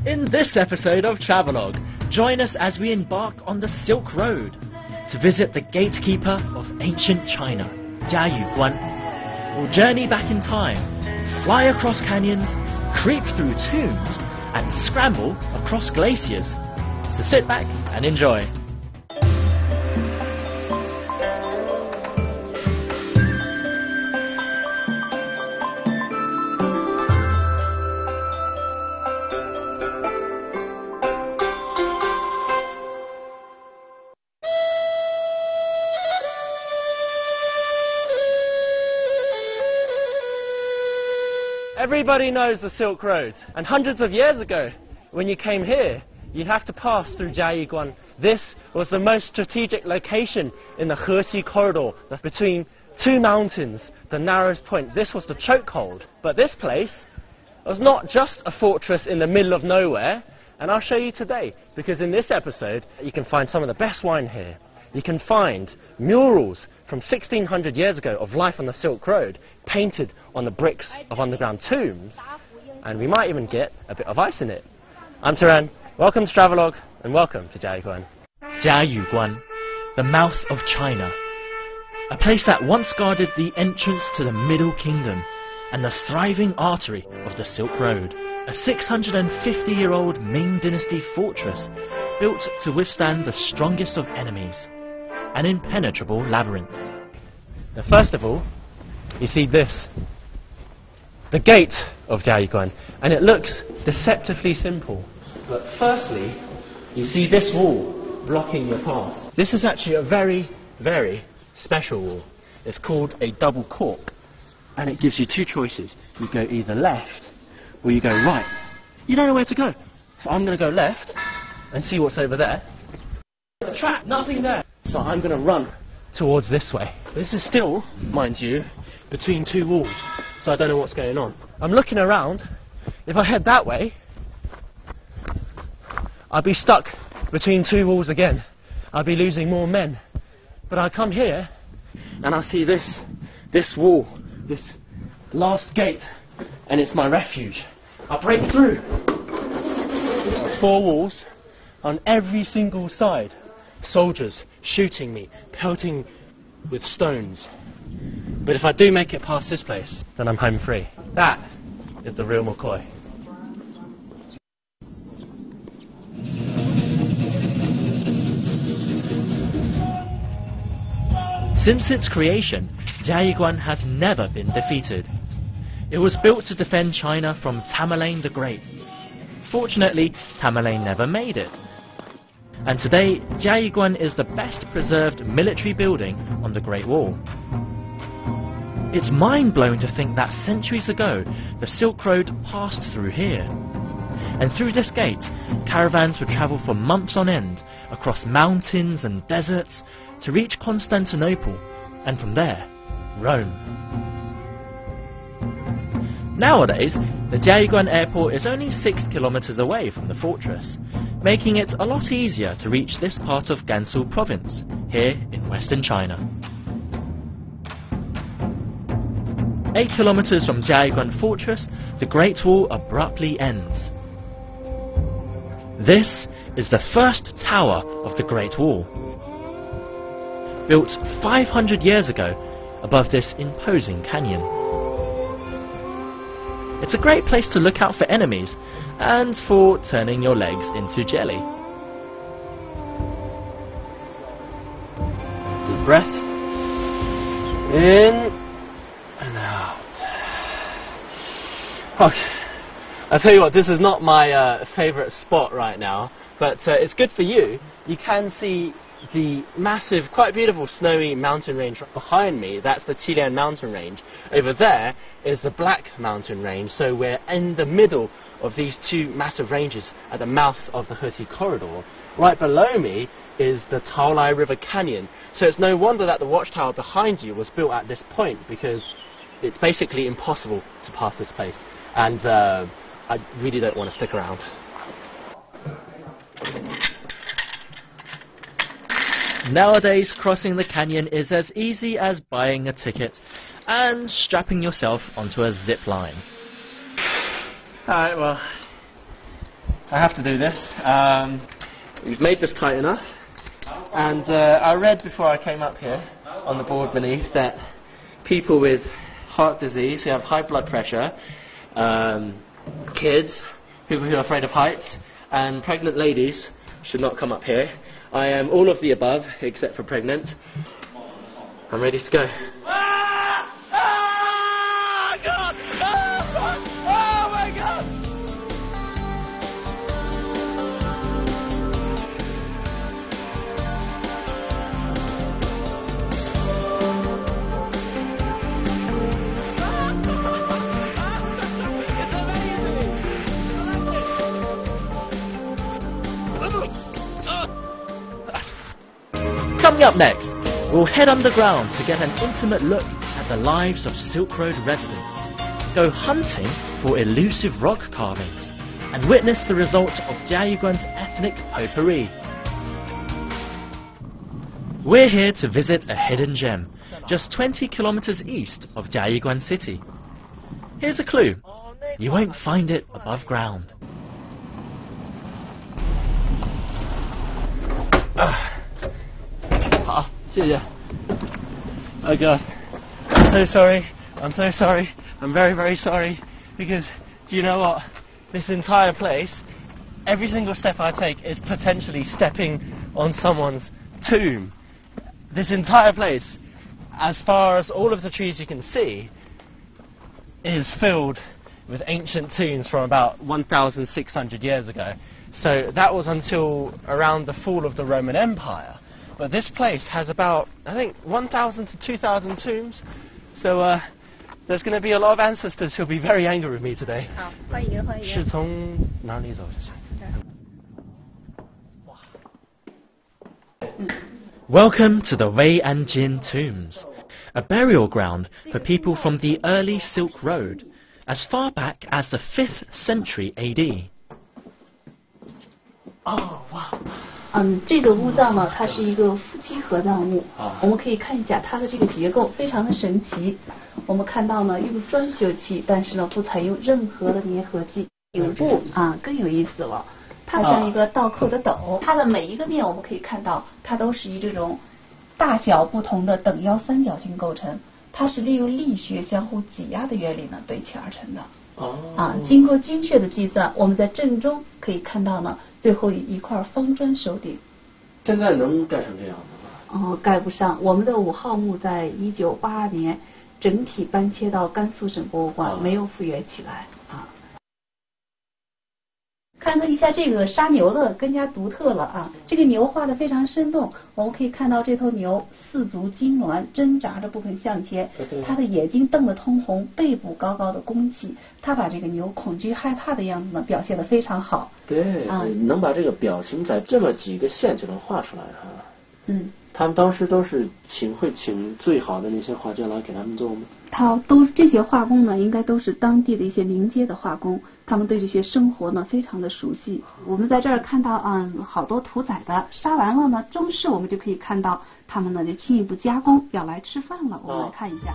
In this episode of Travelogue, join us as we embark on the Silk Road to visit the gatekeeper of ancient China, Jia Guan. We'll journey back in time, fly across canyons, creep through tombs, and scramble across glaciers. So sit back and enjoy. Everybody knows the Silk Road, and hundreds of years ago, when you came here, you'd have to pass through Jiayiguan. This was the most strategic location in the Hexi corridor, between two mountains, the narrowest point. This was the chokehold. But this place was not just a fortress in the middle of nowhere, and I'll show you today, because in this episode, you can find some of the best wine here. You can find murals from 1600 years ago of life on the Silk Road, painted on the bricks of underground tombs, and we might even get a bit of ice in it. I'm Taran, welcome to Travelogue, and welcome to Jiayiguan. Jiayiguan, the mouth of China, a place that once guarded the entrance to the Middle Kingdom and the thriving artery of the Silk Road, a 650-year-old Ming Dynasty fortress built to withstand the strongest of enemies, an impenetrable labyrinth. Now, first of all, you see this, the gate of Jiayiguan, and it looks deceptively simple. But firstly, you see this wall blocking your path. This is actually a very, very special wall. It's called a double cork, and it gives you two choices. You go either left or you go right. You don't know where to go, so I'm going to go left and see what's over there. There's a trap, nothing there. So I'm going to run towards this way. This is still, mind you, between two walls, so I don't know what's going on. I'm looking around. If I head that way, I'll be stuck between two walls again. I'll be losing more men. But I come here and I see this wall, this last gate, and it's my refuge. I break through. Four walls on every single side. Soldiers shooting me, pelting with stones. But if I do make it past this place, then I'm home free. That is the real McCoy. Since its creation, Jiayiguan has never been defeated. It was built to defend China from Tamerlane the Great. Fortunately, Tamerlane never made it. And today, Jiayiguan is the best preserved military building on the Great Wall. It's mind-blowing to think that centuries ago, the Silk Road passed through here. And through this gate, caravans would travel for months on end, across mountains and deserts, to reach Constantinople, and from there, Rome. Nowadays, the Jiayiguan airport is only 6 kilometers away from the fortress, making it a lot easier to reach this part of Gansu province, here in western China. 8 kilometers from Jiayiguan fortress, the Great Wall abruptly ends. This is the first tower of the Great Wall, built 500 years ago above this imposing canyon. It's a great place to look out for enemies and for turning your legs into jelly. Deep breath. In and out. Okay. I'll tell you what, this is not my favourite spot right now, but it's good for you. You can see the massive, quite beautiful snowy mountain range behind me. That's the Qilian mountain range. Over there is the Black mountain range, so we're in the middle of these two massive ranges at the mouth of the Hexi corridor. Right below me is the Taolai River Canyon, so it's no wonder that the watchtower behind you was built at this point, because it's basically impossible to pass this place, and I really don't want to stick around. Nowadays, crossing the canyon is as easy as buying a ticket and strapping yourself onto a zip line. Alright, well, I have to do this. We've made this tight enough. And I read before I came up here on the board beneath that people with heart disease, who have high blood pressure, kids, people who are afraid of heights, and pregnant ladies should not come up here. I am all of the above except for pregnant. I'm ready to go. God! Oh my God! Coming up next, we'll head underground to get an intimate look at the lives of Silk Road residents, go hunting for elusive rock carvings, and witness the results of Jiayuguan's ethnic potpourri. We're here to visit a hidden gem, just 20 kilometers east of Jiayuguan city. Here's a clue: you won't find it above ground. Oh God, I'm so sorry, I'm very, very sorry, because do you know what? This entire place, every single step I take is potentially stepping on someone's tomb. This entire place, as far as all of the trees you can see, is filled with ancient tombs from about 1,600 years ago. So that was until around the fall of the Roman Empire. But this place has about, I think, 1,000 to 2,000 tombs. So there's going to be a lot of ancestors who'll be very angry with me today. 好，欢迎欢迎。是从哪里走？ Welcome to the Wei and Jin tombs, a burial ground for people from the early Silk Road, as far back as the 5th century AD. Oh, wow. 这个墓葬呢，它是一个夫妻合葬墓。我们可以看一下它的这个结构非常的神奇。我们看到呢，用砖修砌，但是呢不采用任何的粘合剂。顶部更有意思了，它像一个倒扣的斗，它的每一个面我们可以看到，它都是以这种大小不同的等腰三角形构成。它是利用力学相互挤压的原理呢堆砌而成的。经过精确的计算，我们在正中可以看到呢，最后一块方砖手顶。现在能盖成这样吗？盖不上。我们的5号墓在1982年整体搬迁到甘肃省博物馆，没有复原起来。看一下这个杀牛的更加独特了这个牛画的非常生动，我们可以看到这头牛四足痉挛，挣扎着不肯向前，它的眼睛瞪得通红，背部高高的弓起，它把这个牛恐惧害怕的样子呢表现得非常好。对，能把这个表情在这么几个线就能画出来他们当时都是会请最好的那些画家来给他们做吗？这些画工呢，应该都是当地的一些民间的画工，他们对这些生活呢非常的熟悉。我们在这儿看到好多屠宰的，杀完了呢，中式我们就可以看到他们呢就进一步加工，要来吃饭了。我们来看一下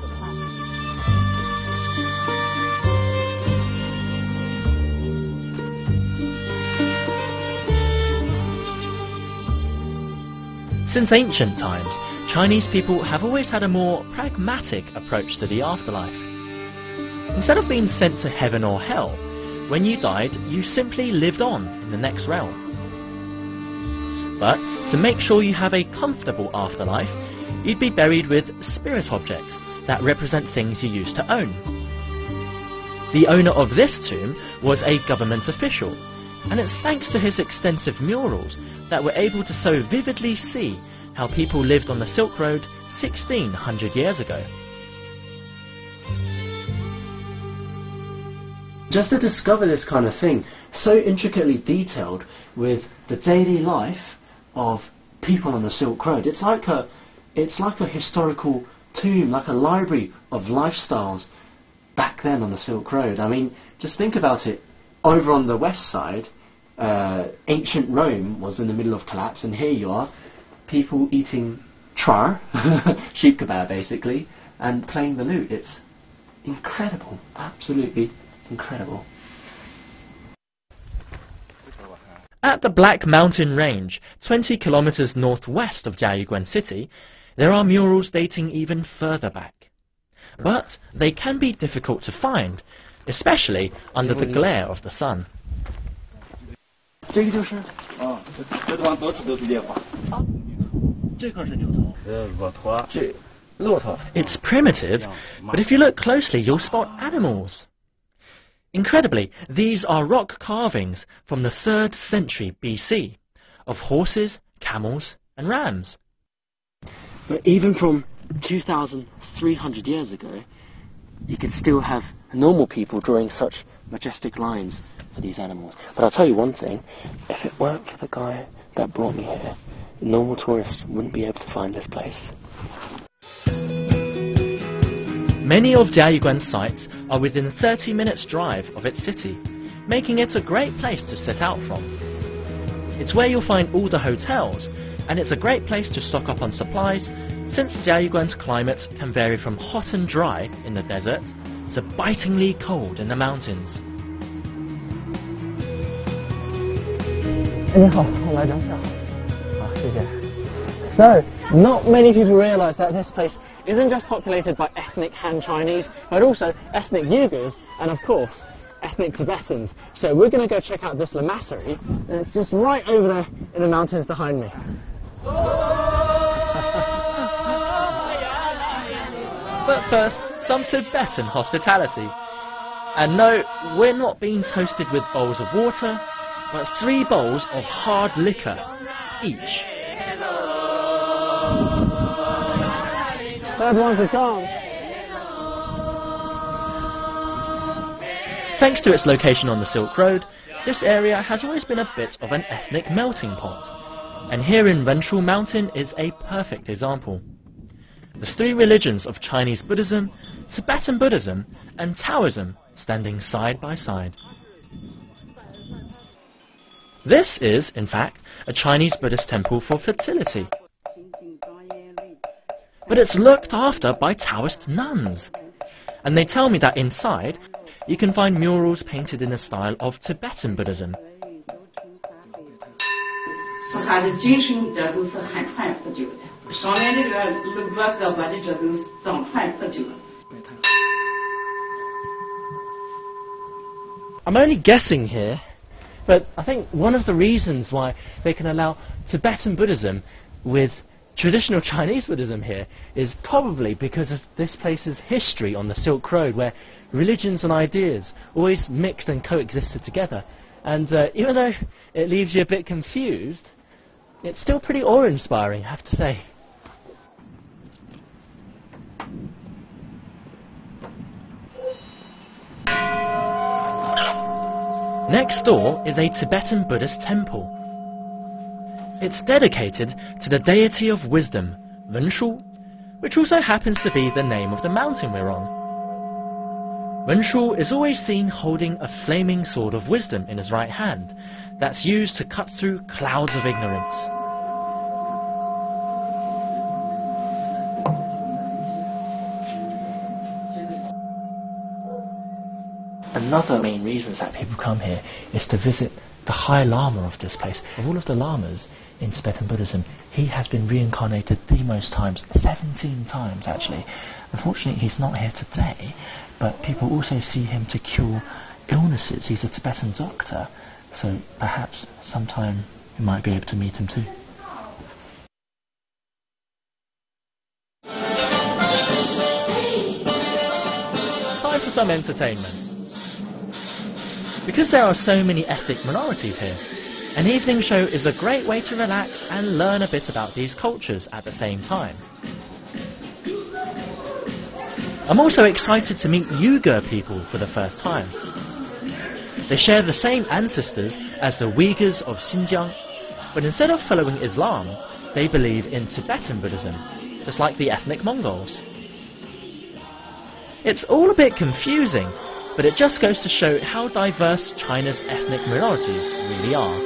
Since ancient times, Chinese people have always had a more pragmatic approach to the afterlife. Instead of being sent to heaven or hell, when you died, you simply lived on in the next realm. But to make sure you have a comfortable afterlife, you'd be buried with spirit objects that represent things you used to own. The owner of this tomb was a government official, and it's thanks to his extensive murals that we're able to so vividly see how people lived on the Silk Road 1600 years ago. Just to discover this kind of thing, so intricately detailed with the daily life of people on the Silk Road, it's like a historical tomb, like a library of lifestyles back then on the Silk Road. I mean, just think about it. Over on the west side, ancient Rome was in the middle of collapse, and here you are, people eating char, sheep kebab basically, and playing the lute. It's incredible, absolutely incredible. At the Black Mountain Range, 20 kilometers northwest of Jiayuguan City, there are murals dating even further back. But they can be difficult to find, especially under the glare of the sun. It's primitive, but if you look closely, you'll spot animals. Incredibly, these are rock carvings from the 3rd century BC of horses, camels, and rams. But even from 2,300 years ago, you could still have normal people drawing such majestic lines for these animals. But I'll tell you one thing, if it weren't for the guy that brought me here, normal tourists wouldn't be able to find this place. Many of Jiayuguan's sites are within 30 minutes drive of its city, making it a great place to set out from. It's where you'll find all the hotels, and it's a great place to stock up on supplies, since Jiayuguan's climate can vary from hot and dry in the desert to bitingly cold in the mountains. So, not many people realise that this place isn't just populated by ethnic Han Chinese, but also ethnic Uyghurs and, of course, ethnic Tibetans. So we're going to go check out this lamassery, and it's just right over there in the mountains behind me. But first, some Tibetan hospitality. And no, we're not being toasted with bowls of water, but 3 bowls of hard liquor each. Third one to come. Thanks to its location on the Silk Road, this area has always been a bit of an ethnic melting pot. And here in Renshu Mountain is a perfect example. The 3 religions of Chinese Buddhism, Tibetan Buddhism, and Taoism standing side by side. This is, in fact, a Chinese Buddhist temple for fertility. But it's looked after by Taoist nuns. And they tell me that inside, you can find murals painted in the style of Tibetan Buddhism. I'm only guessing here, but I think one of the reasons why they can allow Tibetan Buddhism with traditional Chinese Buddhism here is probably because of this place's history on the Silk Road, where religions and ideas always mixed and coexisted together. And even though it leaves you a bit confused, it's still pretty awe-inspiring, I have to say. Next door is a Tibetan Buddhist temple. It's dedicated to the deity of wisdom, Renshu, which also happens to be the name of the mountain we're on. Renshu is always seen holding a flaming sword of wisdom in his right hand that's used to cut through clouds of ignorance. Another main reasons that people come here is to visit the High Lama of this place. Of all of the lamas in Tibetan Buddhism, he has been reincarnated the most times, 17 times actually. Unfortunately, he's not here today, but people also see him to cure illnesses. He's a Tibetan doctor, so perhaps sometime you might be able to meet him too. Time for some entertainment. Because there are so many ethnic minorities here, an evening show is a great way to relax and learn a bit about these cultures at the same time. I'm also excited to meet Uyghur people for the first time. They share the same ancestors as the Uyghurs of Xinjiang, but instead of following Islam, they believe in Tibetan Buddhism, just like the ethnic Mongols. It's all a bit confusing, but it just goes to show how diverse China's ethnic minorities really are.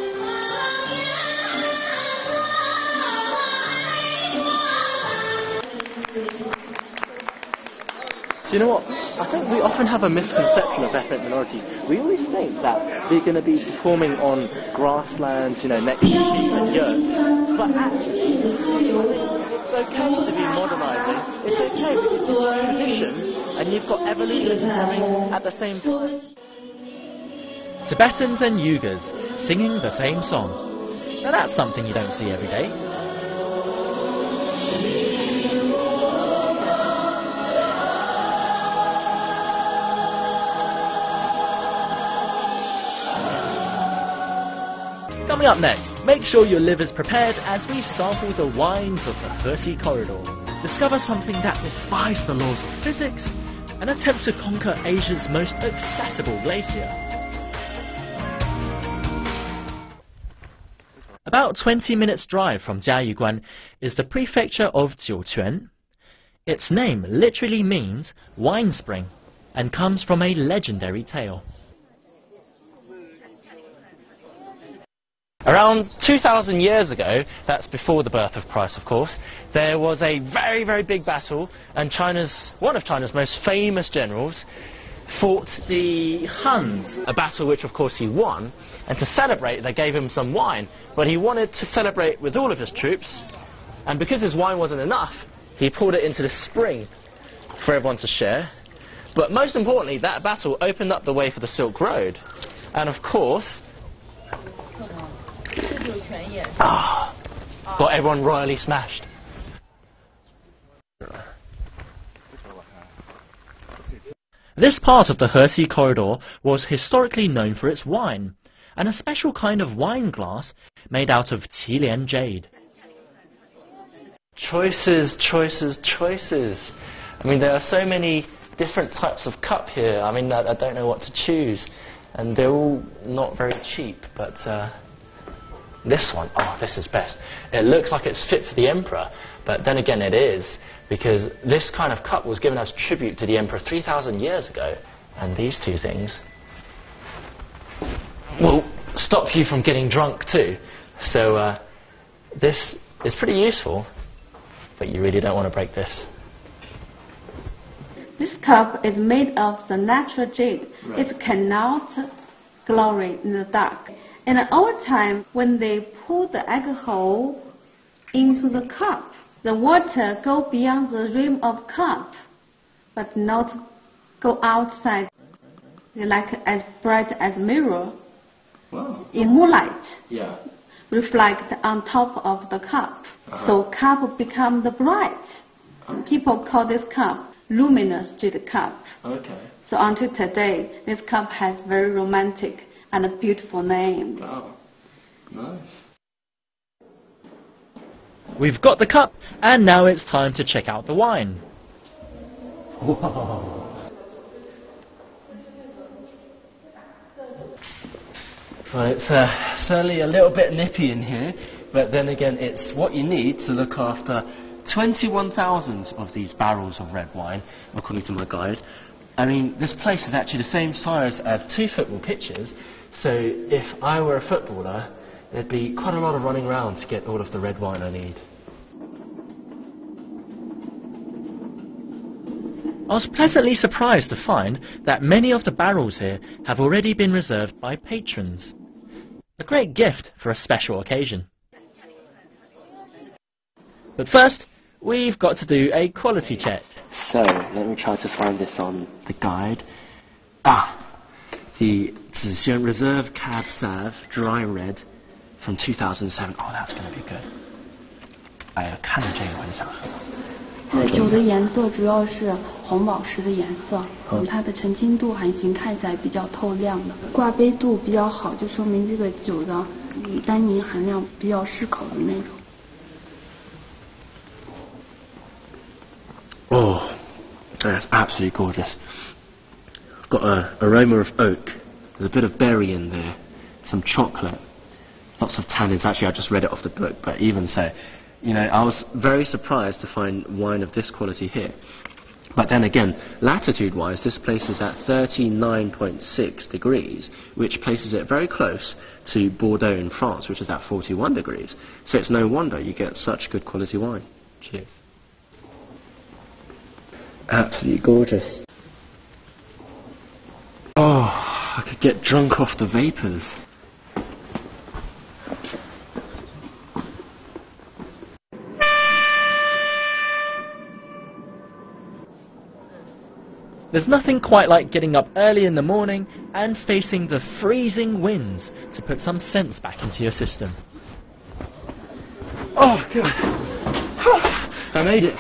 Do you know what? I think we often have a misconception of ethnic minorities. We always think that they're going to be performing on grasslands, next to sheep and yurts. But actually, it's okay to be modernising. It's okay because it's tradition and you've got evolution coming at the same time. Tibetans and Uyghurs singing the same song. Now that's something you don't see every day. Coming up next, make sure your liver's prepared as we sample the wines of the Hersey Corridor. Discover something that defies the laws of physics and attempt to conquer Asia's most accessible glacier. About 20 minutes drive from Jiayiguan is the prefecture of Jiuquan. Its name literally means wine spring and comes from a legendary tale. Around 2,000 years ago, that's before the birth of Christ of course, there was a very, very big battle and one of China's most famous generals fought the Huns, a battle which of course he won, and to celebrate they gave him some wine, but he wanted to celebrate with all of his troops, and because his wine wasn't enough, he poured it into the spring for everyone to share. But most importantly, that battle opened up the way for the Silk Road, and of course got everyone royally smashed. This part of the Hersey Corridor was historically known for its wine, and a special kind of wine glass made out of Qilian jade. Choices, choices, choices. I mean, there are so many different types of cup here. I mean, I don't know what to choose, and they're all not very cheap, but this one, this is best. It looks like it's fit for the emperor, but then again it is, because this kind of cup was given as tribute to the emperor 3,000 years ago, and these two things will stop you from getting drunk too. So this is pretty useful, but you really don't want to break this. This cup is made of the natural jade. Right. It cannot glory in the dark. In the old time, when they pour the alcohol into the cup, the water go beyond the rim of cup, but not go outside. They like as bright as mirror. Wow. In moonlight, reflect on top of the cup. So cup become the bright. People call this cup luminous jade cup. Okay. So until today, this cup has very romantic and a beautiful name. Wow. Nice. We've got the cup, and now it's time to check out the wine. Whoa. Well, it's certainly a little bit nippy in here, but then again, it's what you need to look after 21,000 of these barrels of red wine, according to my guide. I mean, this place is actually the same size as 2 football pitches, so if I were a footballer, there'd be quite a lot of running around to get all of the red wine I need. I was pleasantly surprised to find that many of the barrels here have already been reserved by patrons. A great gift for a special occasion. But first, we've got to do a quality check. So, let me try to find this on the guide. The Zhixian Reserve Cab Sauv Dry Red from 2007. Oh, that's going to be good. 看着这个我很想喝。酒的颜色主要是红宝石的颜色，它的澄清度还行，看起来比较透亮的，挂杯度比较好，就说明这个酒的单宁含量比较适口的那种。Oh, that's absolutely gorgeous. Got an aroma of oak. There's a bit of berry in there, some chocolate, lots of tannins. Actually, I just read it off the book, but even so, you know, I was very surprised to find wine of this quality here. But then again, latitude-wise, this place is at 39.6 degrees, which places it very close to Bordeaux in France, which is at 41 degrees. So it's no wonder you get such good quality wine. Cheers. Absolutely gorgeous. I could get drunk off the vapours. There's nothing quite like getting up early in the morning and facing the freezing winds to put some sense back into your system. Oh, God. I made it.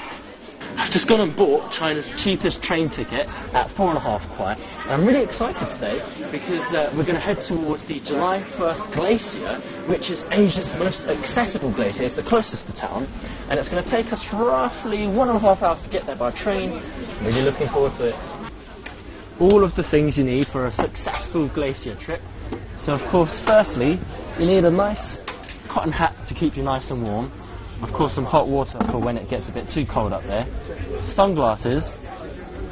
I've just gone and bought China's cheapest train ticket at 4.5 kwai. And I'm really excited today because we're going to head towards the July 1st glacier, which is Asia's most accessible glacier. It's the closest to town, and it's going to take us roughly 1.5 hours to get there by train. Really looking forward to it. All of the things you need for a successful glacier trip. So of course, firstly, you need a nice cotton hat to keep you nice and warm. Of course, some hot water for when it gets a bit too cold up there. Sunglasses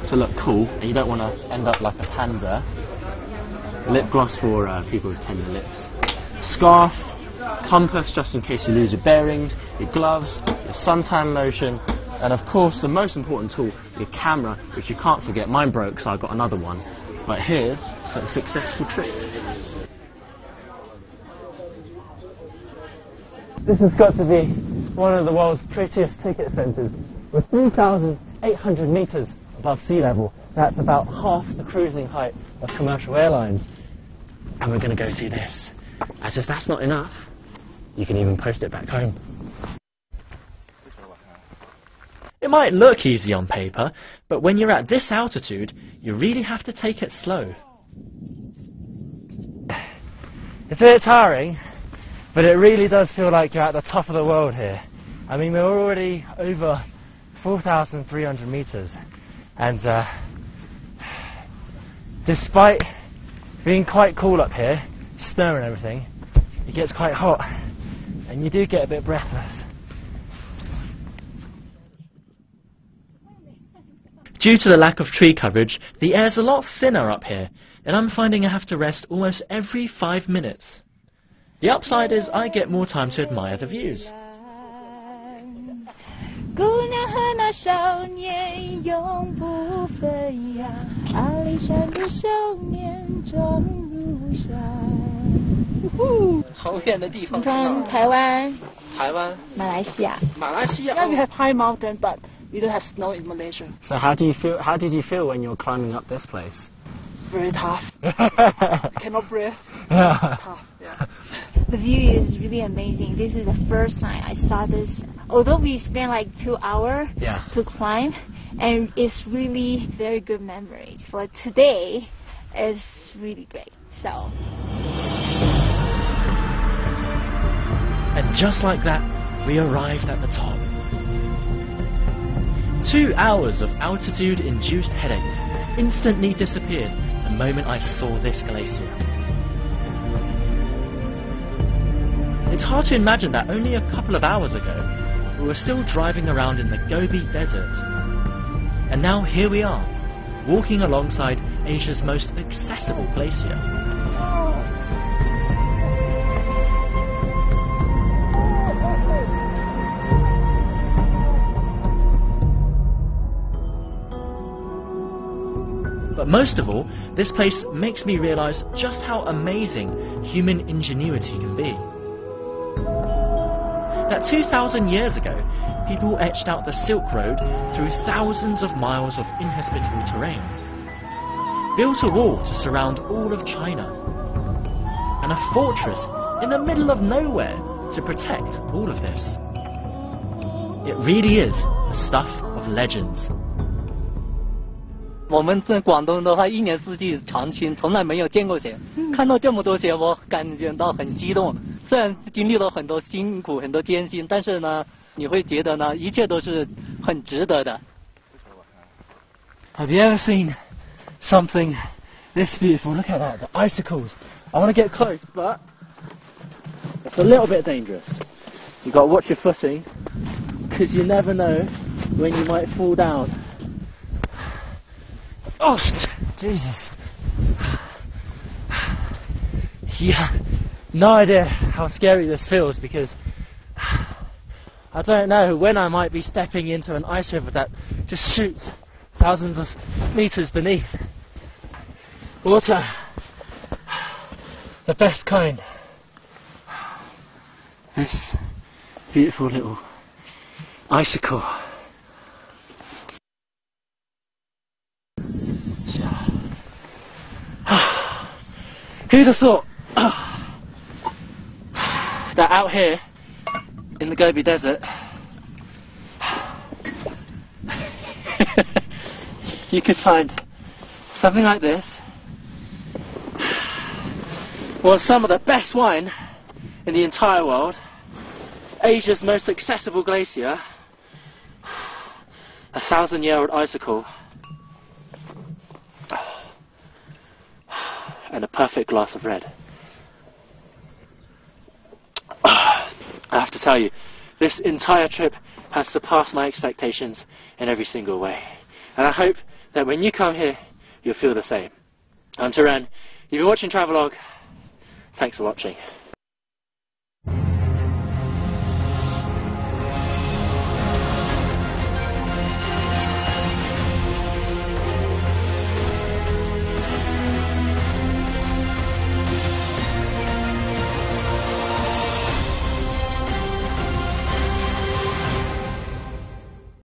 to look cool, and you don't want to end up like a panda. Lip gloss for people with tender lips. Scarf, compass just in case you lose your bearings, your gloves, your suntan lotion, and of course the most important tool, your camera, which you can't forget. Mine broke, so I got another one. But here's some successful trick. This has got to be one of the world's prettiest ticket centres, with 3,800 metres above sea level. That's about half the cruising height of commercial airlines. And we're going to go see this. As if that's not enough, you can even post it back home. It might look easy on paper, but when you're at this altitude, you really have to take it slow. It's a bit tiring, but it really does feel like you're at the top of the world here. I mean, we're already over 4,300 metres, and despite being quite cool up here, snow and everything, it gets quite hot, and you do get a bit breathless. Due to the lack of tree coverage, the air's a lot thinner up here, and I'm finding I have to rest almost every 5 minutes. The upside is I get more time to admire the views. Yeah, we have high mountain, but we don't have snow in Malaysia. So how do you feel? How did you feel when you were climbing up this place? Very tough. Cannot breathe. Tough, yeah. The view is really amazing. This is the first time I saw this. Although we spent like 2 hours to climb, and it's really very good memories. For today, it's really great. So. And just like that, we arrived at the top. 2 hours of altitude-induced headaches instantly disappeared the moment I saw this glacier. It's hard to imagine that only a couple of hours ago we were still driving around in the Gobi Desert. And now here we are, walking alongside Asia's most accessible glacier. But most of all, this place makes me realise just how amazing human ingenuity can be. That 2,000 years ago, people etched out the Silk Road through thousands of miles of inhospitable terrain, built a wall to surround all of China, and a fortress in the middle of nowhere to protect all of this. It really is the stuff of legends. 我们在广东的话，一年四季常青，从来没有见过雪。看到这么多雪，我感觉到很激动。虽然经历了很多辛苦、很多艰辛，但是呢，你会觉得呢，一切都是很值得的。Have you ever seen something this beautiful? Look at that, the icicles. I want to get close, but it's a little bit dangerous. You've got to watch your footing, because you never know when you might fall down. Oh, Jesus. Yeah, no idea how scary this feels, because I don't know when I might be stepping into an ice river that just shoots thousands of meters beneath. Water The best kind. This beautiful little icicle. So, who'd have thought that out here in the Gobi Desert you could find something like this, or some of the best wine in the entire world, Asia's most accessible glacier, a 1,000-year-old icicle, and a perfect glass of red. I have to tell you, this entire trip has surpassed my expectations in every single way. And I hope that when you come here, you'll feel the same. I'm Taran. You've been watching Travelogue. Thanks for watching.